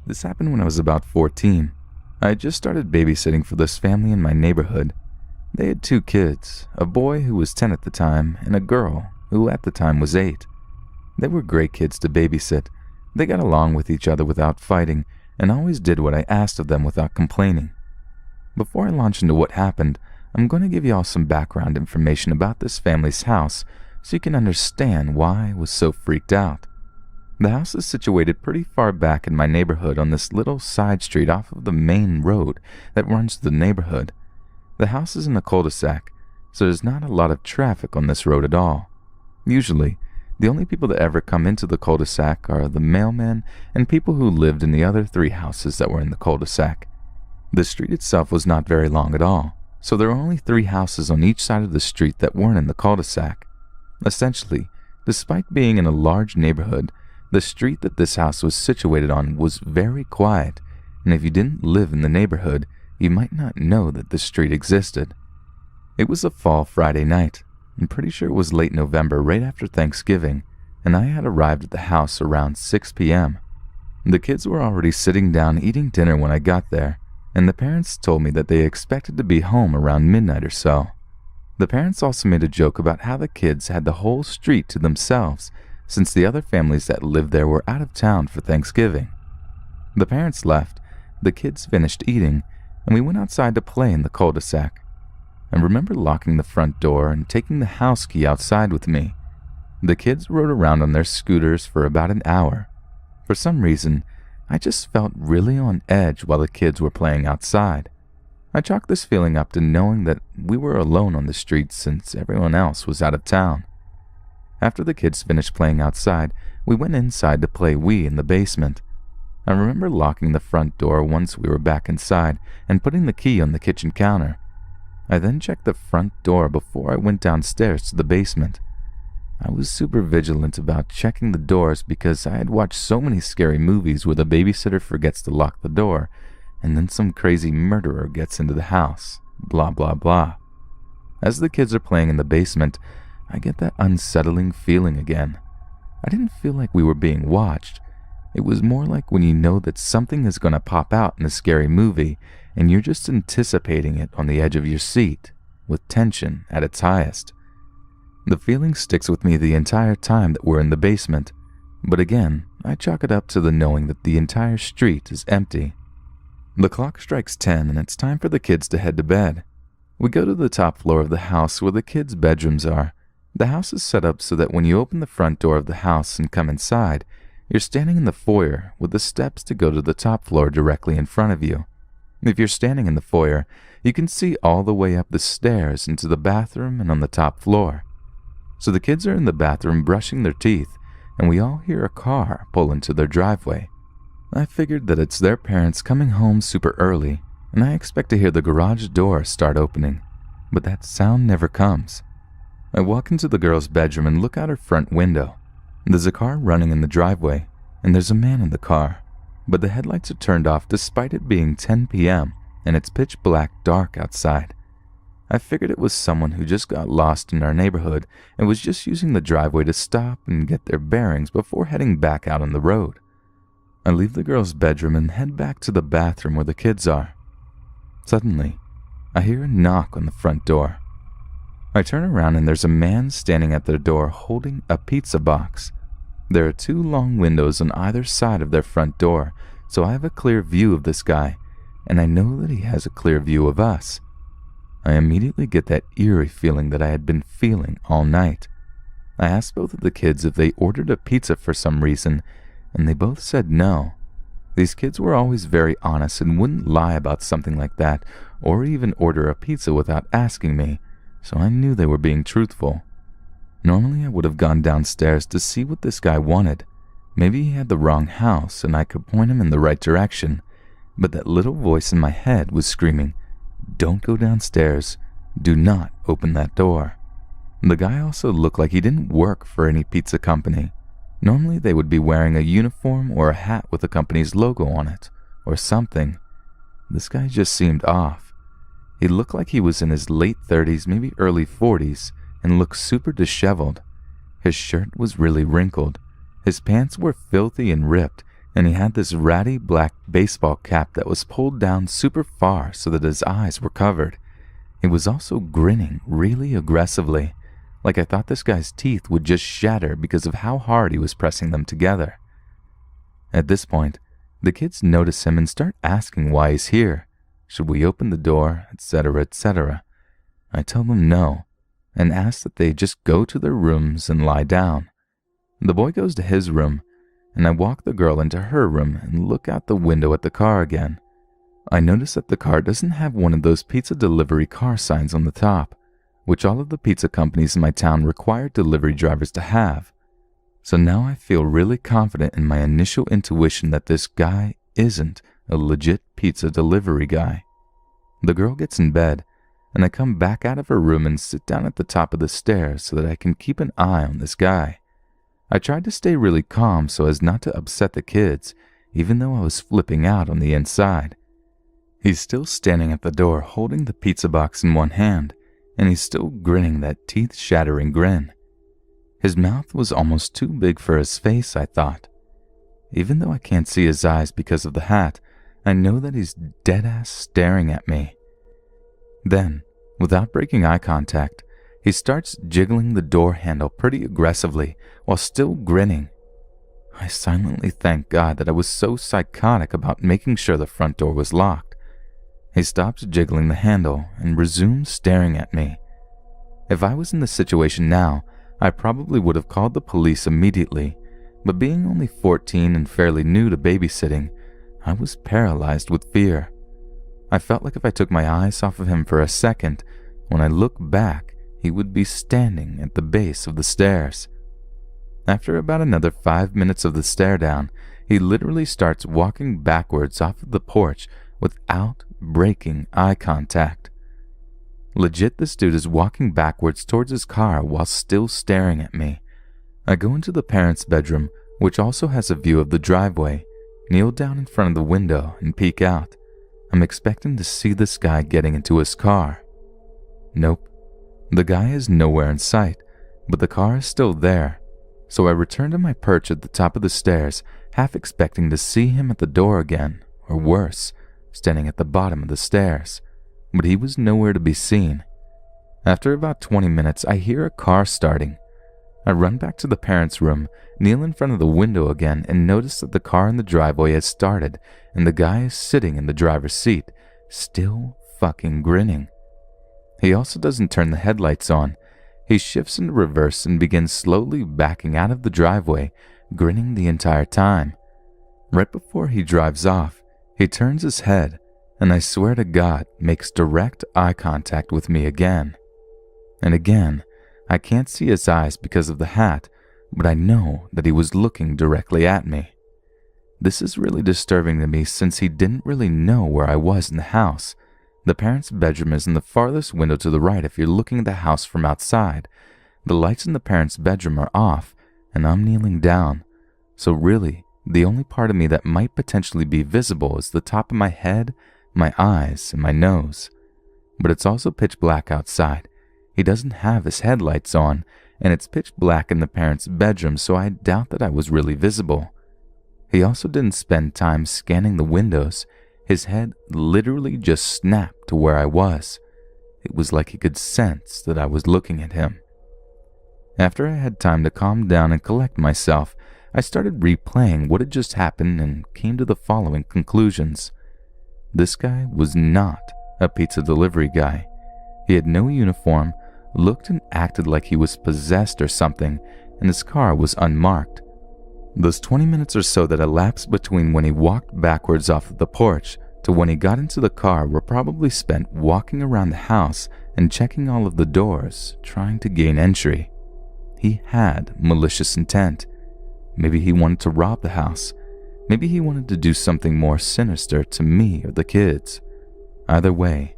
This happened when I was about 14. I had just started babysitting for this family in my neighborhood. They had 2 kids, a boy who was 10 at the time and a girl who at the time was 8. They were great kids to babysit. They got along with each other without fighting and always did what I asked of them without complaining. Before I launch into what happened, I'm going to give you all some background information about this family's house so you can understand why I was so freaked out. The house is situated pretty far back in my neighborhood on this little side street off of the main road that runs through the neighborhood. The house is in a cul-de-sac, so there's not a lot of traffic on this road at all. Usually, the only people that ever come into the cul-de-sac are the mailman and people who lived in the other 3 houses that were in the cul-de-sac. The street itself was not very long at all, so there were only 3 houses on each side of the street that weren't in the cul-de-sac. Essentially, despite being in a large neighborhood, the street that this house was situated on was very quiet, and if you didn't live in the neighborhood, you might not know that this street existed. It was a fall Friday night. I'm pretty sure it was late November, right after Thanksgiving, and I had arrived at the house around 6 p.m. The kids were already sitting down eating dinner when I got there, and the parents told me that they expected to be home around midnight or so. The parents also made a joke about how the kids had the whole street to themselves, since the other families that lived there were out of town for Thanksgiving. The parents left, the kids finished eating, and we went outside to play in the cul-de-sac. I remember locking the front door and taking the house key outside with me. The kids rode around on their scooters for about an hour. For some reason, I just felt really on edge while the kids were playing outside. I chalked this feeling up to knowing that we were alone on the streets since everyone else was out of town. After the kids finished playing outside, we went inside to play Wii in the basement. I remember locking the front door once we were back inside and putting the key on the kitchen counter. I then checked the front door before I went downstairs to the basement. I was super vigilant about checking the doors because I had watched so many scary movies where the babysitter forgets to lock the door and then some crazy murderer gets into the house, blah blah blah. As the kids are playing in the basement, I get that unsettling feeling again. I didn't feel like we were being watched. It was more like when you know that something is going to pop out in a scary movie and you're just anticipating it on the edge of your seat, with tension at its highest. The feeling sticks with me the entire time that we're in the basement, but again, I chalk it up to the knowing that the entire street is empty. The clock strikes 10 and it's time for the kids to head to bed. We go to the top floor of the house where the kids' bedrooms are. The house is set up so that when you open the front door of the house and come inside, you're standing in the foyer with the steps to go to the top floor directly in front of you. If you're standing in the foyer, you can see all the way up the stairs into the bathroom and on the top floor. So the kids are in the bathroom brushing their teeth, and we all hear a car pull into their driveway. I figured that it's their parents coming home super early, and I expect to hear the garage door start opening, but that sound never comes. I walk into the girl's bedroom and look out her front window. There's a car running in the driveway, and there's a man in the car, but the headlights are turned off despite it being 10 p.m. and it's pitch black dark outside. I figured it was someone who just got lost in our neighborhood and was just using the driveway to stop and get their bearings before heading back out on the road. I leave the girl's bedroom and head back to the bathroom where the kids are. Suddenly, I hear a knock on the front door. I turn around and there's a man standing at their door holding a pizza box. There are 2 long windows on either side of their front door, so I have a clear view of this guy, and I know that he has a clear view of us. I immediately get that eerie feeling that I had been feeling all night. I asked both of the kids if they ordered a pizza for some reason, and they both said no. These kids were always very honest and wouldn't lie about something like that, or even order a pizza without asking me, so I knew they were being truthful. Normally I would have gone downstairs to see what this guy wanted. Maybe he had the wrong house and I could point him in the right direction, but that little voice in my head was screaming, "Don't go downstairs. Do not open that door." The guy also looked like he didn't work for any pizza company. Normally they would be wearing a uniform or a hat with the company's logo on it, or something. This guy just seemed off. He looked like he was in his late 30s, maybe early 40s, and looked super disheveled. His shirt was really wrinkled. His pants were filthy and ripped, and he had this ratty black baseball cap that was pulled down super far so that his eyes were covered. He was also grinning really aggressively, like I thought this guy's teeth would just shatter because of how hard he was pressing them together. At this point, the kids notice him and start asking why he's here. Should we open the door, etc., etc. I tell them no, and ask that they just go to their rooms and lie down. The boy goes to his room, and I walk the girl into her room and look out the window at the car again. I notice that the car doesn't have one of those pizza delivery car signs on the top, which all of the pizza companies in my town require delivery drivers to have. So now I feel really confident in my initial intuition that this guy isn't a legit pizza delivery guy. The girl gets in bed, and I come back out of her room and sit down at the top of the stairs so that I can keep an eye on this guy. I tried to stay really calm so as not to upset the kids, even though I was flipping out on the inside. He's still standing at the door holding the pizza box in one hand, and he's still grinning that teeth-shattering grin. His mouth was almost too big for his face, I thought. Even though I can't see his eyes because of the hat, I know that he's dead-ass staring at me. Then, without breaking eye contact, he starts jiggling the door handle pretty aggressively while still grinning. I silently thank God that I was so psychotic about making sure the front door was locked. He stops jiggling the handle and resumes staring at me. If I was in this situation now, I probably would have called the police immediately, but being only 14 and fairly new to babysitting, I was paralyzed with fear. I felt like if I took my eyes off of him for a second, when I looked back, he would be standing at the base of the stairs. After about another 5 minutes of the stare down, he literally starts walking backwards off of the porch without breaking eye contact. Legit, this dude is walking backwards towards his car while still staring at me. I go into the parents' bedroom, which also has a view of the driveway, kneel down in front of the window and peek out. I'm expecting to see this guy getting into his car. Nope. The guy is nowhere in sight, but the car is still there, so I return to my perch at the top of the stairs, half expecting to see him at the door again, or worse, standing at the bottom of the stairs, but he was nowhere to be seen. After about 20 minutes, I hear a car starting. I run back to the parents' room, kneel in front of the window again, and notice that the car in the driveway has started, and the guy is sitting in the driver's seat, still fucking grinning. He also doesn't turn the headlights on. He shifts into reverse and begins slowly backing out of the driveway, grinning the entire time. Right before he drives off, he turns his head, and I swear to God, makes direct eye contact with me again. And again, I can't see his eyes because of the hat, but I know that he was looking directly at me. This is really disturbing to me since he didn't really know where I was in the house. The parents' bedroom is in the farthest window to the right if you're looking at the house from outside. The lights in the parents' bedroom are off, and I'm kneeling down. So really, the only part of me that might potentially be visible is the top of my head, my eyes, and my nose. But it's also pitch black outside. He doesn't have his headlights on, and it's pitch black in the parents' bedroom, so I doubt that I was really visible. He also didn't spend time scanning the windows. His head literally just snapped to where I was. It was like he could sense that I was looking at him. After I had time to calm down and collect myself, I started replaying what had just happened and came to the following conclusions. This guy was not a pizza delivery guy. He had no uniform, looked and acted like he was possessed or something, and his car was unmarked. Those 20 minutes or so that elapsed between when he walked backwards off of the porch to when he got into the car were probably spent walking around the house and checking all of the doors, trying to gain entry. He had malicious intent. Maybe he wanted to rob the house. Maybe he wanted to do something more sinister to me or the kids. Either way,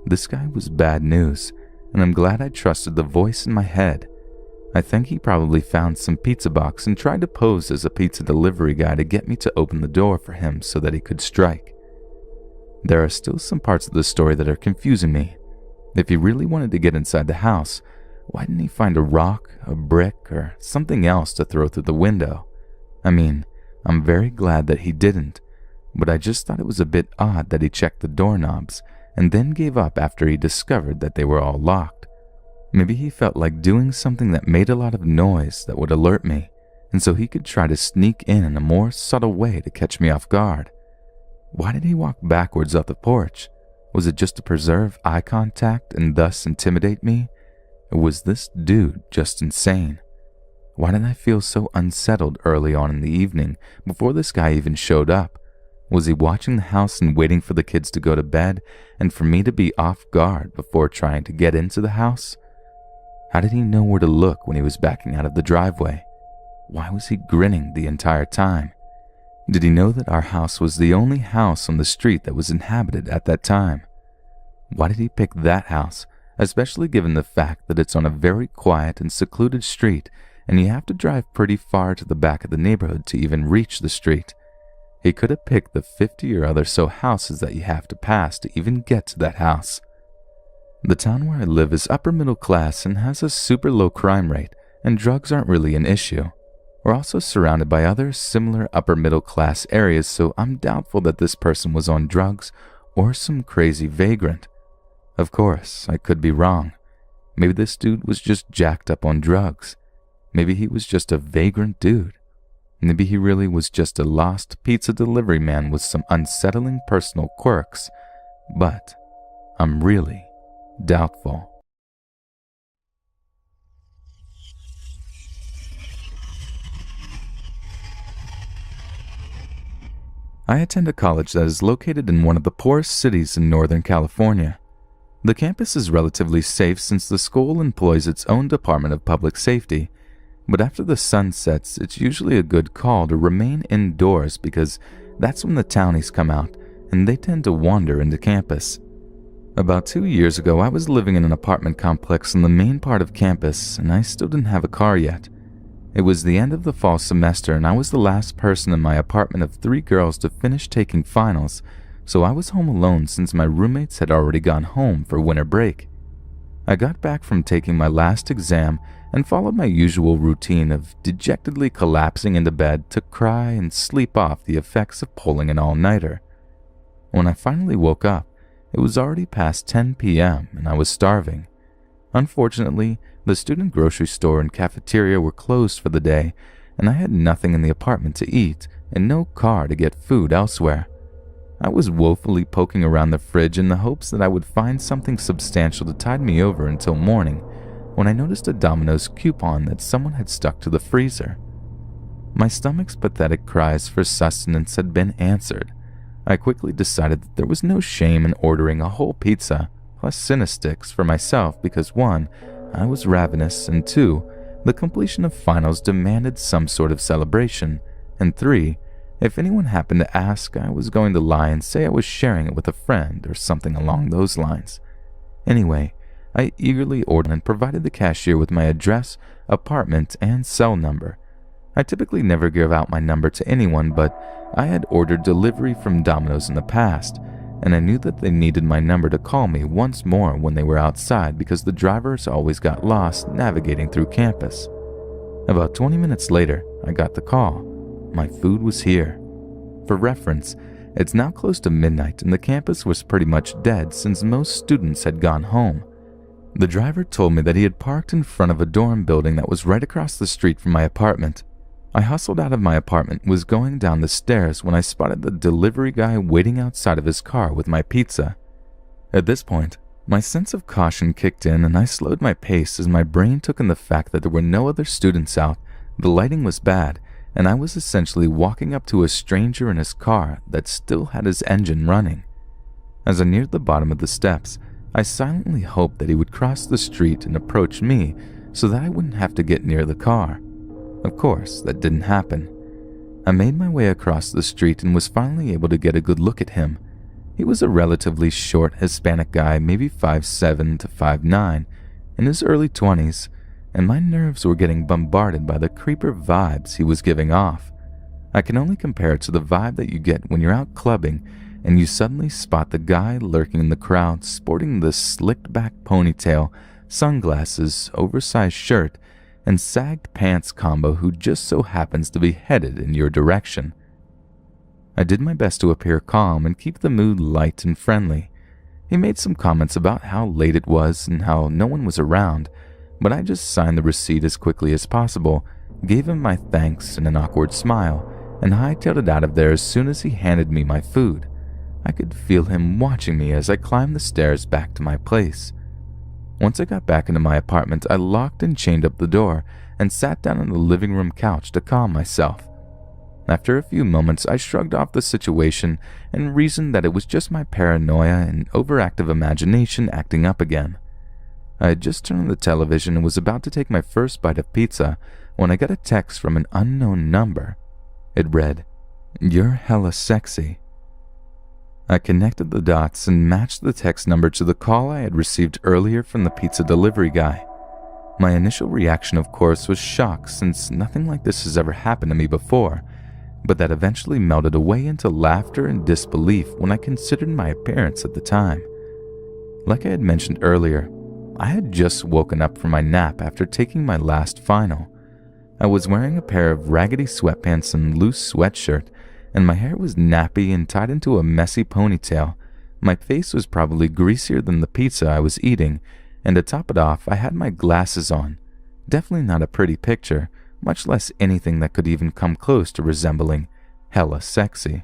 this guy was bad news, and I'm glad I trusted the voice in my head. I think he probably found some pizza box and tried to pose as a pizza delivery guy to get me to open the door for him so that he could strike. There are still some parts of the story that are confusing me. If he really wanted to get inside the house, why didn't he find a rock, a brick, or something else to throw through the window? I mean, I'm very glad that he didn't, but I just thought it was a bit odd that he checked the doorknobs and then gave up after he discovered that they were all locked. Maybe he felt like doing something that made a lot of noise that would alert me, and so he could try to sneak in a more subtle way to catch me off guard. Why did he walk backwards up the porch? Was it just to preserve eye contact and thus intimidate me? Or was this dude just insane? Why did I feel so unsettled early on in the evening before this guy even showed up? Was he watching the house and waiting for the kids to go to bed and for me to be off guard before trying to get into the house? How did he know where to look when he was backing out of the driveway? Why was he grinning the entire time? Did he know that our house was the only house on the street that was inhabited at that time? Why did he pick that house, especially given the fact that it's on a very quiet and secluded street and you have to drive pretty far to the back of the neighborhood to even reach the street? He could have picked the 50 or other so houses that you have to pass to even get to that house. The town where I live is upper middle class and has a super low crime rate, and drugs aren't really an issue. We're also surrounded by other similar upper middle class areas, so I'm doubtful that this person was on drugs or some crazy vagrant. Of course, I could be wrong. Maybe this dude was just jacked up on drugs. Maybe he was just a vagrant dude. Maybe he really was just a lost pizza delivery man with some unsettling personal quirks. But I'm really doubtful. I attend a college that is located in one of the poorest cities in Northern California. The campus is relatively safe since the school employs its own Department of Public Safety, but after the sun sets, it's usually a good call to remain indoors because that's when the townies come out and they tend to wander into campus. About 2 years ago, I was living in an apartment complex in the main part of campus and I still didn't have a car yet. It was the end of the fall semester and I was the last person in my apartment of 3 girls to finish taking finals, so I was home alone since my roommates had already gone home for winter break. I got back from taking my last exam and followed my usual routine of dejectedly collapsing into bed to cry and sleep off the effects of pulling an all-nighter. When I finally woke up, it was already past 10 p.m. and I was starving. Unfortunately, the student grocery store and cafeteria were closed for the day, and I had nothing in the apartment to eat and no car to get food elsewhere. I was woefully poking around the fridge in the hopes that I would find something substantial to tide me over until morning, when I noticed a Domino's coupon that someone had stuck to the freezer. My stomach's pathetic cries for sustenance had been answered. I quickly decided that there was no shame in ordering a whole pizza plus Cinesticks for myself because 1, I was ravenous, and 2, the completion of finals demanded some sort of celebration, and 3, if anyone happened to ask, I was going to lie and say I was sharing it with a friend or something along those lines. Anyway, I eagerly ordered and provided the cashier with my address, apartment, and cell number. I typically never give out my number to anyone, but I had ordered delivery from Domino's in the past, and I knew that they needed my number to call me once more when they were outside because the drivers always got lost navigating through campus. About 20 minutes later, I got the call. My food was here. For reference, it's now close to midnight and the campus was pretty much dead since most students had gone home. The driver told me that he had parked in front of a dorm building that was right across the street from my apartment. I hustled out of my apartment and was going down the stairs when I spotted the delivery guy waiting outside of his car with my pizza. At this point, my sense of caution kicked in and I slowed my pace as my brain took in the fact that there were no other students out, the lighting was bad, and I was essentially walking up to a stranger in his car that still had his engine running. As I neared the bottom of the steps, I silently hoped that he would cross the street and approach me so that I wouldn't have to get near the car. Of course, that didn't happen. I made my way across the street and was finally able to get a good look at him. He was a relatively short Hispanic guy, maybe 5'7" to 5'9", in his early 20s, and my nerves were getting bombarded by the creeper vibes he was giving off. I can only compare it to the vibe that you get when you're out clubbing and you suddenly spot the guy lurking in the crowd sporting the slicked back ponytail, sunglasses, oversized shirt, and sagged pants combo who just so happens to be headed in your direction. I did my best to appear calm and keep the mood light and friendly. He made some comments about how late it was and how no one was around, but I just signed the receipt as quickly as possible, gave him my thanks and an awkward smile, and hightailed it out of there as soon as he handed me my food. I could feel him watching me as I climbed the stairs back to my place. Once I got back into my apartment, I locked and chained up the door and sat down on the living room couch to calm myself. After a few moments, I shrugged off the situation and reasoned that it was just my paranoia and overactive imagination acting up again. I had just turned on the television and was about to take my first bite of pizza when I got a text from an unknown number. It read, "You're hella sexy." I connected the dots and matched the text number to the call I had received earlier from the pizza delivery guy. My initial reaction, of course, was shock since nothing like this has ever happened to me before, but that eventually melted away into laughter and disbelief when I considered my appearance at the time. Like I had mentioned earlier, I had just woken up from my nap after taking my last final. I was wearing a pair of raggedy sweatpants and loose sweatshirt, and my hair was nappy and tied into a messy ponytail. My face was probably greasier than the pizza I was eating, and to top it off, I had my glasses on. Definitely not a pretty picture, much less anything that could even come close to resembling hella sexy.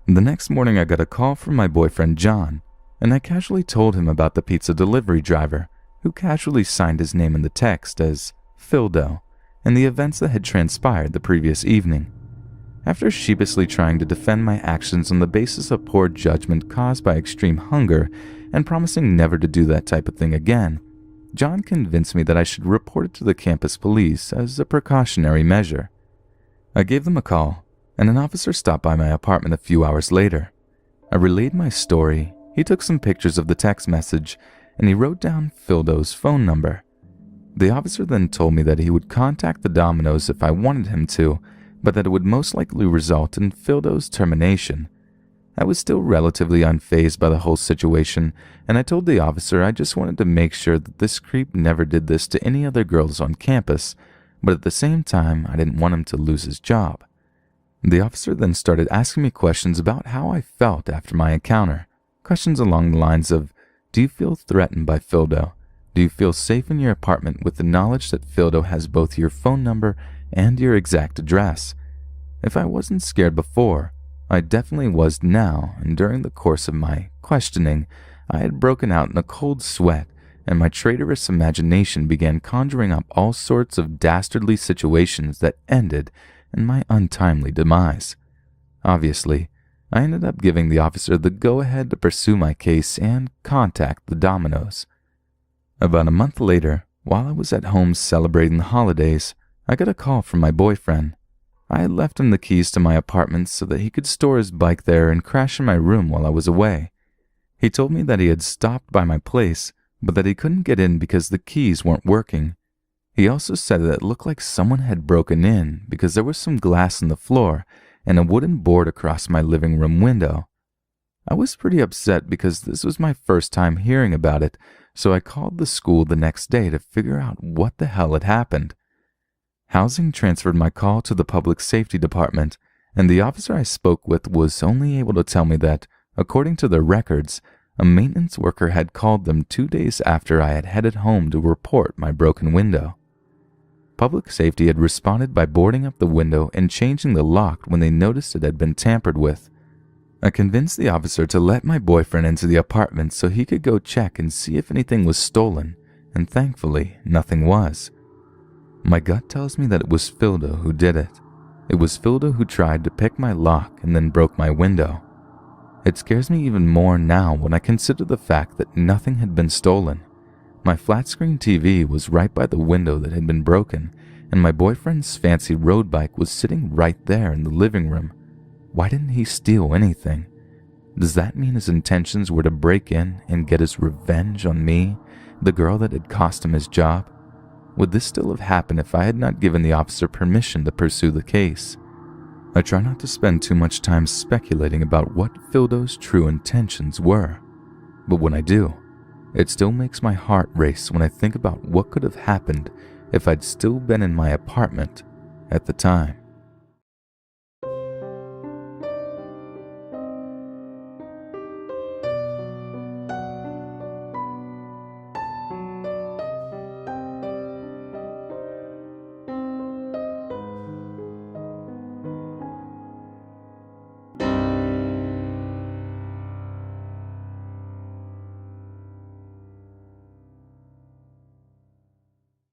The next morning I got a call from my boyfriend John, and I casually told him about the pizza delivery driver, who casually signed his name in the text as Phildo, and the events that had transpired the previous evening. After sheepishly trying to defend my actions on the basis of poor judgment caused by extreme hunger and promising never to do that type of thing again, John convinced me that I should report it to the campus police as a precautionary measure. I gave them a call, and an officer stopped by my apartment a few hours later. I relayed my story, he took some pictures of the text message, and he wrote down Phildo's phone number. The officer then told me that he would contact the Domino's if I wanted him to, but that it would most likely result in Phildo's termination. I was still relatively unfazed by the whole situation, and I told the officer I just wanted to make sure that this creep never did this to any other girls on campus, but at the same time, I didn't want him to lose his job. The officer then started asking me questions about how I felt after my encounter. Questions along the lines of, do you feel threatened by Phildo? Do you feel safe in your apartment with the knowledge that Phildo has both your phone number and your exact address? If I wasn't scared before, I definitely was now, and during the course of my questioning, I had broken out in a cold sweat, and my traitorous imagination began conjuring up all sorts of dastardly situations that ended in my untimely demise. Obviously, I ended up giving the officer the go-ahead to pursue my case and contact the Domino's. About a month later, while I was at home celebrating the holidays, I got a call from my boyfriend. I had left him the keys to my apartment so that he could store his bike there and crash in my room while I was away. He told me that he had stopped by my place, but that he couldn't get in because the keys weren't working. He also said that it looked like someone had broken in because there was some glass on the floor and a wooden board across my living room window. I was pretty upset because this was my first time hearing about it, so I called the school the next day to figure out what the hell had happened. Housing transferred my call to the public safety department, and the officer I spoke with was only able to tell me that, according to their records, a maintenance worker had called them 2 days after I had headed home to report my broken window. Public safety had responded by boarding up the window and changing the lock when they noticed it had been tampered with. I convinced the officer to let my boyfriend into the apartment so he could go check and see if anything was stolen, and thankfully, nothing was. My gut tells me that it was Phildo who did it. It was Phildo who tried to pick my lock and then broke my window. It scares me even more now when I consider the fact that nothing had been stolen. My flat-screen TV was right by the window that had been broken, and my boyfriend's fancy road bike was sitting right there in the living room. Why didn't he steal anything? Does that mean his intentions were to break in and get his revenge on me, the girl that had cost him his job? Would this still have happened if I had not given the officer permission to pursue the case? I try not to spend too much time speculating about what Phildo's true intentions were, but when I do, it still makes my heart race when I think about what could have happened if I'd still been in my apartment at the time.